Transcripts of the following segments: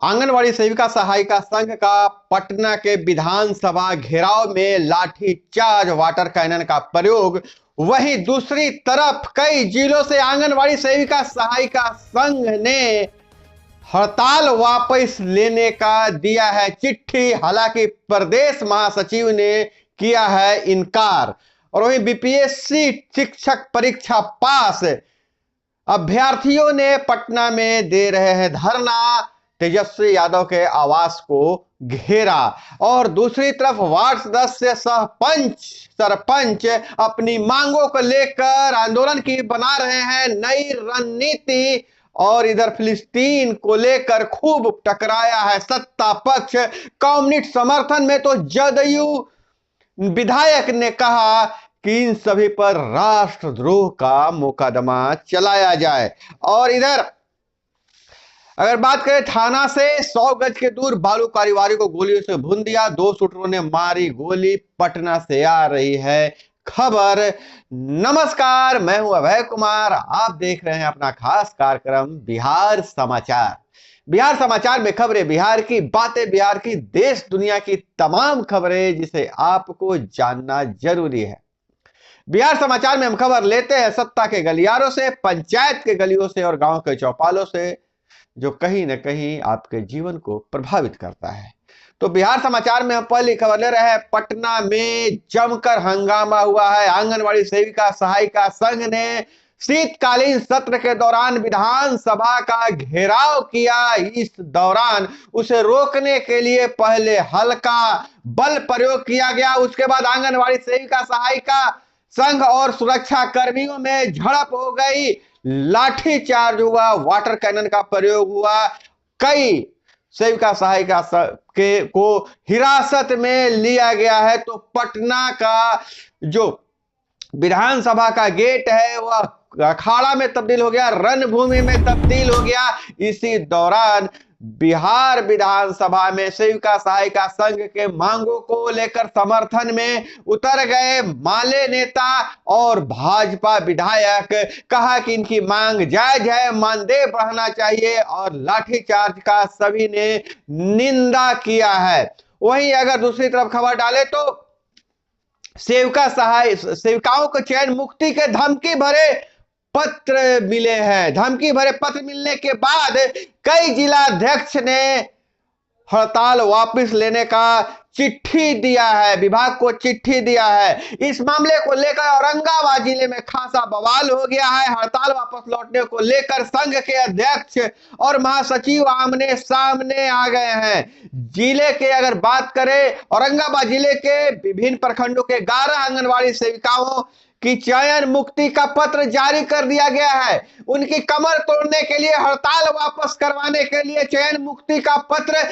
आंगनवाड़ी सेविका सहायिका संघ का पटना के विधानसभा घेराव में लाठीचार्ज, वाटर कैनन का प्रयोग। वहीं दूसरी तरफ कई जिलों से आंगनवाड़ी सेविका सहायिका संघ ने हड़ताल वापस लेने का दिया है चिट्ठी। हालांकि प्रदेश महासचिव ने किया है इनकार। और वहीं बीपीएससी शिक्षक परीक्षा पास, अभ्यर्थियों ने पटना में दे रहे हैं धरना, तेजस्वी यादव के आवास को घेरा। और दूसरी तरफ वार्ड सदस्य सरपंच अपनी मांगों को लेकर आंदोलन की बना रहे हैं नई रणनीति। और इधर फिलिस्तीन को लेकर खूब टकराया है सत्ता पक्ष। कम्युनिस्ट समर्थन में तो जदयू विधायक ने कहा कि इन सभी पर राष्ट्रद्रोह का मुकदमा चलाया जाए। और इधर अगर बात करें थाना से 100 गज के दूर बालू कारोबारी को गोलियों से भून दिया, 2 शूटरों ने मारी गोली। पटना से आ रही है खबर। नमस्कार, मैं हूं अभय कुमार, आप देख रहे हैं अपना खास कार्यक्रम बिहार समाचार। बिहार समाचार में खबरें बिहार की, बातें बिहार की, देश दुनिया की तमाम खबरें जिसे आपको जानना जरूरी है। बिहार समाचार में हम खबर लेते हैं सत्ता के गलियारों से, पंचायत के गलियों से और गांव के चौपालों से, जो कहीं ना कहीं आपके जीवन को प्रभावित करता है। तो बिहार समाचार में हम पहली खबर ले रहे हैं। पटना में जमकर हंगामा हुआ है। आंगनवाड़ी सेविका सहायिका संघ ने शीतकालीन सत्र के दौरान विधानसभा का घेराव किया। इस दौरान उसे रोकने के लिए पहले हल्का बल प्रयोग किया गया, उसके बाद आंगनवाड़ी सेविका सहायिका संघ और सुरक्षा कर्मियों में झड़प हो गई, लाठीचार्ज हुआ, वाटर कैनन का प्रयोग हुआ। कई सेविका सहायिका को हिरासत में लिया गया है। तो पटना का जो विधानसभा का गेट है वह अखाड़ा में तब्दील हो गया, रणभूमि में तब्दील हो गया। इसी दौरान बिहार विधानसभा में सेविका सहायिका संघ के मांगों को लेकर समर्थन में उतर गए माले नेता और भाजपा विधायक। कहा कि इनकी मांग जायज है, मानदेय बढ़ना चाहिए और लाठीचार्ज का सभी ने निंदा किया है। वहीं अगर दूसरी तरफ खबर डाले तो सेविकाओं को चयन मुक्ति के धमकी भरे पत्र मिले हैं। धमकी भरे पत्र मिलने के बाद कई जिलाध्यक्ष ने हड़ताल वापस लेने का चिट्ठी दिया है, विभाग को चिट्ठी दिया है। इस मामले को लेकर औरंगाबाद जिले में खासा बवाल हो गया है। हड़ताल वापस लौटने को लेकर संघ के अध्यक्ष और महासचिव आमने सामने आ गए हैं। जिले के अगर बात करें, औरंगाबाद जिले के विभिन्न प्रखंडों के 11 आंगनवाड़ी सेविकाओं की चयन मुक्ति का पत्र जारी कर दिया गया है। उनकी कमर तोड़ने के लिए, हड़ताल वापस करवाने के लिए चयन मुक्ति का पत्र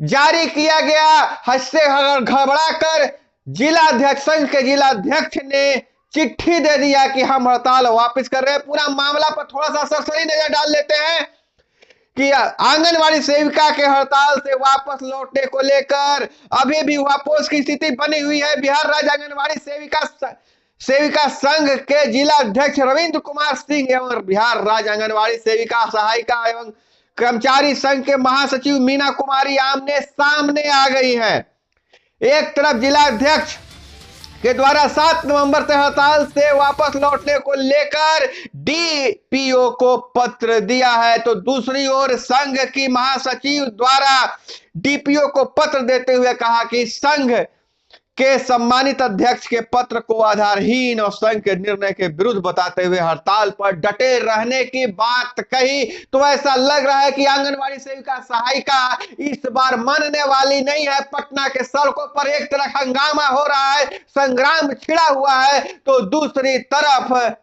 जारी किया गया। हंसते घबरा कर जिलाध्यक्ष, संघ के जिलाध्यक्ष ने चिट्ठी दे दिया कि हम हड़ताल वापस कर रहे हैं। पूरा मामला पर थोड़ा सा सरसरी नजर डाल लेते हैं कि आंगनवाड़ी सेविका के हड़ताल से वापस लौटने को लेकर अभी भी वापस की स्थिति बनी हुई है। बिहार राज्य आंगनवाड़ी सेविका संघ के जिला अध्यक्ष रविंद्र कुमार सिंह एवं बिहार राज्य आंगनवाड़ी सेविका सहायिका एवं कर्मचारी संघ के महासचिव मीना कुमारी आमने सामने आ गई हैं। एक तरफ जिला अध्यक्ष के द्वारा 7 नवंबर से हड़ताल से वापस लौटने को लेकर डीपीओ को पत्र दिया है, तो दूसरी ओर संघ की महासचिव द्वारा डीपीओ को पत्र देते हुए कहा कि संघ के सम्मानित अध्यक्ष के पत्र को आधारहीन और संघ के निर्णय के विरुद्ध बताते हुए हड़ताल पर डटे रहने की बात कही। तो ऐसा लग रहा है कि आंगनवाड़ी सेविका सहायिका इस बार मानने वाली नहीं है। पटना के सड़कों पर एक तरफ हंगामा हो रहा है, संग्राम छिड़ा हुआ है, तो दूसरी तरफ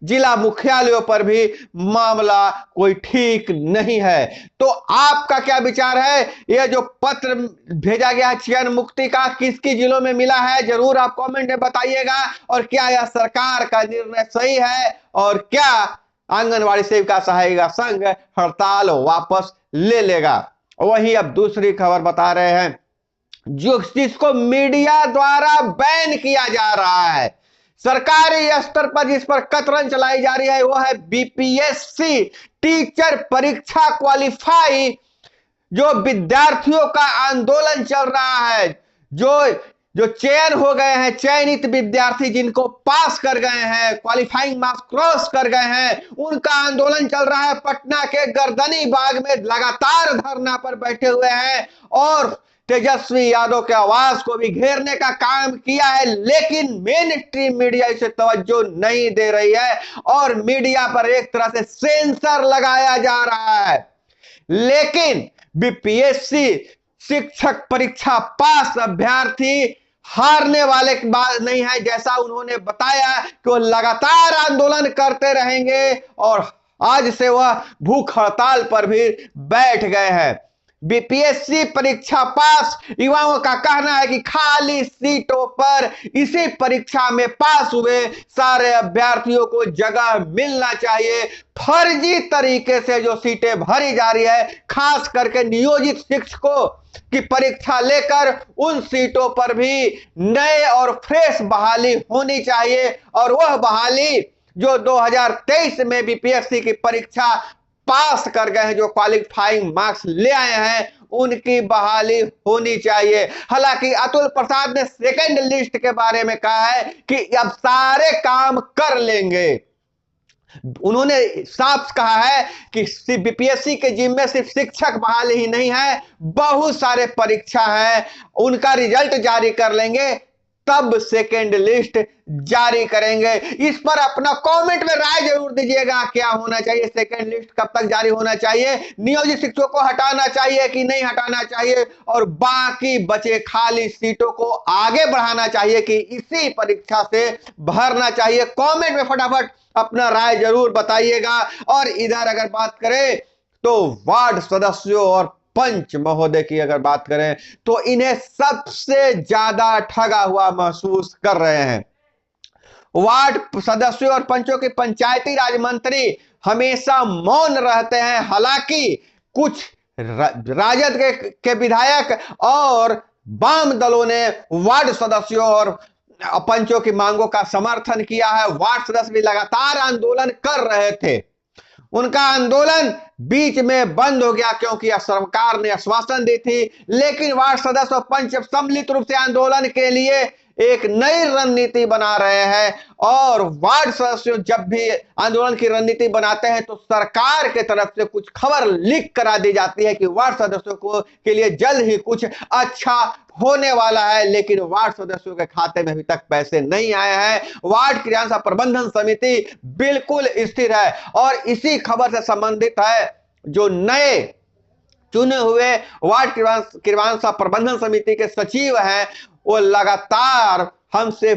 जिला मुख्यालयों पर भी मामला कोई ठीक नहीं है। तो आपका क्या विचार है? यह जो पत्र भेजा गया है चयन मुक्ति का, किसकी जिलों में मिला है, जरूर आप कमेंट में बताइएगा। और क्या यह सरकार का निर्णय सही है और क्या आंगनवाड़ी सेविका सहायिका संघ हड़ताल वापस ले लेगा? वहीं अब दूसरी खबर बता रहे हैं, जिसको मीडिया द्वारा बैन किया जा रहा है, सरकारी स्तर पर जिस पर कतरन चलाई जा रही है, वो है बीपीएससी टीचर परीक्षा क्वालिफाई जो विद्यार्थियों का आंदोलन चल रहा है, जो जो चयन हो गए हैं, चयनित विद्यार्थी जिनको पास कर गए हैं, क्वालिफाइंग मार्क्स क्रॉस कर गए हैं, उनका आंदोलन चल रहा है। पटना के गर्दनी बाग में लगातार धरना पर बैठे हुए हैं और तेजस्वी यादव के आवाज को भी घेरने का काम किया है, लेकिन मेन स्ट्रीम मीडिया इसे तवज्जो नहीं दे रही है और मीडिया पर एक तरह से सेंसर लगाया जा रहा है। लेकिन बीपीएससी शिक्षक परीक्षा पास अभ्यर्थी हारने वाले की बात नहीं है। जैसा उन्होंने बताया कि वो लगातार आंदोलन करते रहेंगे और आज से वह भूख हड़ताल पर भी बैठ गए हैं। बीपीएससी परीक्षा पास युवाओं का कहना है कि खाली सीटों पर इसी परीक्षा में पास हुए सारे अभ्यर्थियों को जगह मिलना चाहिए। फर्जी तरीके से जो सीटें भरी जा रही है, खास करके नियोजित शिक्षकों की परीक्षा लेकर, उन सीटों पर भी नए और फ्रेश बहाली होनी चाहिए और वह बहाली जो 2023 में बीपीएससी की परीक्षा पास कर गए हैं, जो क्वालिफाइंग मार्क्स ले आए हैं, उनकी बहाली होनी चाहिए। हालांकि अतुल प्रसाद ने सेकंड लिस्ट के बारे में कहा है कि अब सारे काम कर लेंगे। उन्होंने साफ कहा है कि बीपीएससी के जिम्मे सिर्फ शिक्षक बहाली ही नहीं है, बहुत सारे परीक्षा है, उनका रिजल्ट जारी कर लेंगे, तब सेकेंड लिस्ट जारी करेंगे। इस पर अपना कमेंट में राय जरूर दीजिएगा, क्या होना चाहिए, सेकेंड लिस्ट कब तक जारी होना चाहिए, नियोजित शिक्षकों को हटाना चाहिए कि नहीं हटाना चाहिए, और बाकी बचे खाली सीटों को आगे बढ़ाना चाहिए कि इसी परीक्षा से भरना चाहिए। कमेंट में फटाफट अपना राय जरूर बताइएगा। और इधर अगर बात करें तो वार्ड सदस्यों और पंच महोदय की अगर बात करें तो इन्हें सबसे ज्यादा ठगा हुआ महसूस कर रहे हैं। वार्ड सदस्यों और पंचों के पंचायती राज मंत्री हमेशा मौन रहते हैं। हालांकि कुछ राजद के विधायक और वाम दलों ने वार्ड सदस्यों और पंचों की मांगों का समर्थन किया है। वार्ड सदस्य भी लगातार आंदोलन कर रहे थे, उनका आंदोलन बीच में बंद हो गया क्योंकि सरकार ने आश्वासन दी थी। लेकिन वार्ड सदस्य और पंच सम्मिलित रूप से आंदोलन के लिए एक नई रणनीति बना रहे हैं और वार्ड सदस्य जब भी आंदोलन की रणनीति बनाते हैं तो सरकार के तरफ से कुछ खबर लीक करा दी जाती है कि वार्ड सदस्यों को के लिए जल्द ही कुछ अच्छा होने वाला है, लेकिन वार्ड सदस्यों के खाते में अभी तक पैसे नहीं आए हैं। वार्ड क्रियान्वयन प्रबंधन समिति बिल्कुल स्थिर है और इसी खबर से संबंधित है जो नए चुने हुए वार्ड क्रियान्वयन प्रबंधन समिति के सचिव हैं, वो लगातार हमसे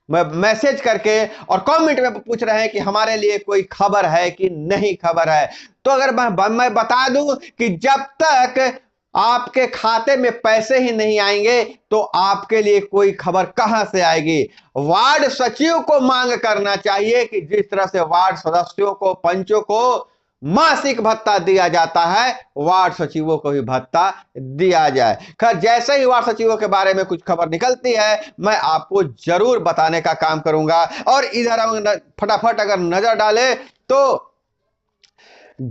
मैसेज करके और कमेंट में पूछ रहे हैं कि हमारे लिए कोई खबर है कि नहीं खबर है। तो अगर मैं बता दूं कि जब तक आपके खाते में पैसे ही नहीं आएंगे तो आपके लिए कोई खबर कहां से आएगी। वार्ड सचिव को मांग करना चाहिए कि जिस तरह से वार्ड सदस्यों को, पंचों को मासिक भत्ता दिया जाता है, वार्ड सचिवों को भी भत्ता दिया जाए। खैर, जैसे ही वार्ड सचिवों के बारे में कुछ खबर निकलती है मैं आपको जरूर बताने का काम करूंगा। और इधर फटाफट अगर नजर डाले तो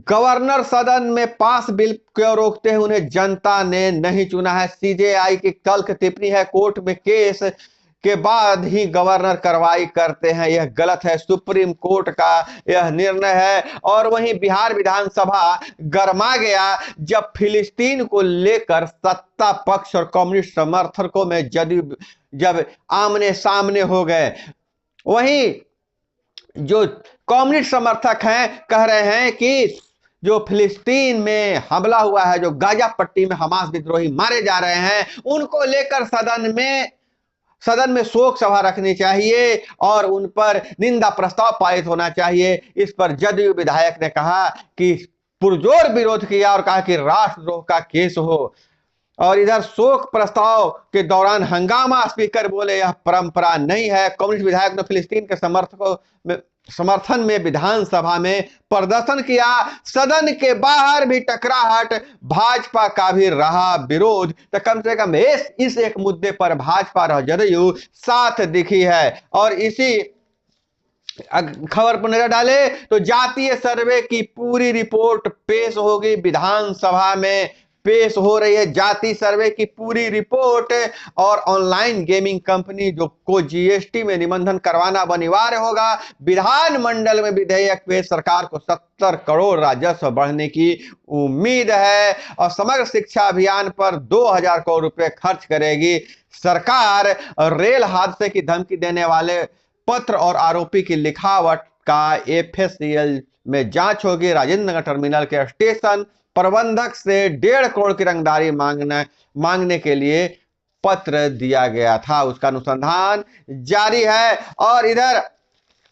गवर्नर सदन में पास बिल क्यों रोकते हैं, उन्हें जनता ने नहीं चुना है। सीजेआई की तल्ख टिप्पणी है, कोर्ट में केस के बाद ही गवर्नर कार्रवाई करते हैं, यह गलत है। सुप्रीम कोर्ट का यह निर्णय है। और वहीं बिहार विधानसभा गरमा गया जब फिलिस्तीन को लेकर सत्ता पक्ष और कम्युनिस्ट समर्थकों में जब आमने सामने हो गए। वहीं जो कम्युनिस्ट समर्थक हैं कह रहे हैं कि जो फिलिस्तीन में हमला हुआ है, जो गाजा पट्टी में हमास विद्रोही मारे जा रहे हैं, उनको लेकर सदन में शोक सभा रखनी चाहिए और उन पर निंदा प्रस्ताव पारित होना चाहिए। इस पर जदयू विधायक ने कहा कि पुरजोर विरोध किया और कहा कि राष्ट्रद्रोह का केस हो। और इधर शोक प्रस्ताव के दौरान हंगामा, स्पीकर बोले यह परंपरा नहीं है। कम्युनिस्ट विधायक ने फिलिस्तीन के समर्थन में विधानसभा में प्रदर्शन किया। सदन के बाहर भी टकराहट, भाजपा का भी रहा विरोध। तो कम से कम इस एक मुद्दे पर भाजपा और जदयू साथ दिखी है। और इसी खबर पर नजर डाले तो जातीय सर्वे की पूरी रिपोर्ट पेश होगी विधानसभा में। पेश हो रही है जाति सर्वे की पूरी रिपोर्ट और ऑनलाइन गेमिंग कंपनी जो को जीएसटी में निबंधन करवाना अब अनिवार्य होगा। विधानमंडल में विधेयक पेश, सरकार को 70 करोड़ राजस्व बढ़ने की उम्मीद है और समग्र शिक्षा अभियान पर 2000 करोड़ रुपए खर्च करेगी सरकार। रेल हादसे की धमकी देने वाले पत्र और आरोपी की लिखावट का एफएससीएल में जांच होगी। राजेंद्र नगर टर्मिनल के स्टेशन प्रबंधक से 1.5 करोड़ की रंगदारी मांगने के लिए पत्र दिया गया था, उसका अनुसंधान जारी है। और इधर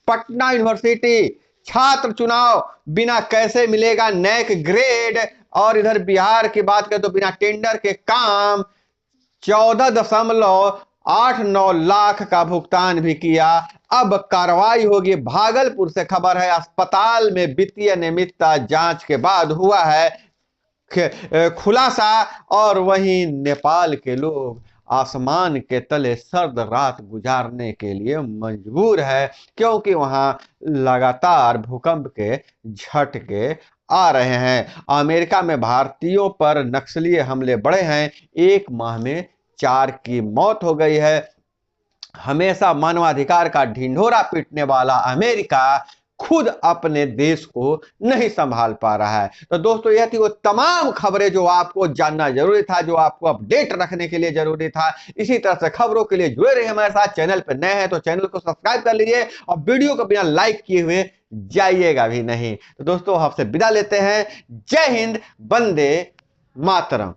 पटना यूनिवर्सिटी छात्र चुनाव बिना कैसे मिलेगा नैक ग्रेड। और इधर बिहार की बात करें तो बिना टेंडर के काम 14.89 लाख का भुगतान भी किया। अब कार्रवाई होगी। भागलपुर से खबर है, अस्पताल में वित्तीय अनियमितता जांच के बाद हुआ है खुलासा। और वहीं नेपाल के लोग आसमान के तले सर्द रात गुजारने के लिए मजबूर है क्योंकि वहां लगातार भूकंप के झटके आ रहे हैं। अमेरिका में भारतीयों पर नक्सली हमले बढ़े हैं, 1 माह में 4 की मौत हो गई है। हमेशा मानवाधिकार का ढिंढोरा पीटने वाला अमेरिका खुद अपने देश को नहीं संभाल पा रहा है। तो दोस्तों यह थी वो तमाम खबरें जो आपको जानना जरूरी था, जो आपको अपडेट रखने के लिए जरूरी था। इसी तरह से खबरों के लिए जुड़े रहिए हमारे साथ। चैनल पर नए हैं तो चैनल को सब्सक्राइब कर लीजिए और वीडियो को बिना लाइक किए हुए जाइएगा भी नहीं। तो दोस्तों आपसे विदा लेते हैं। जय हिंद, वंदे मातरम।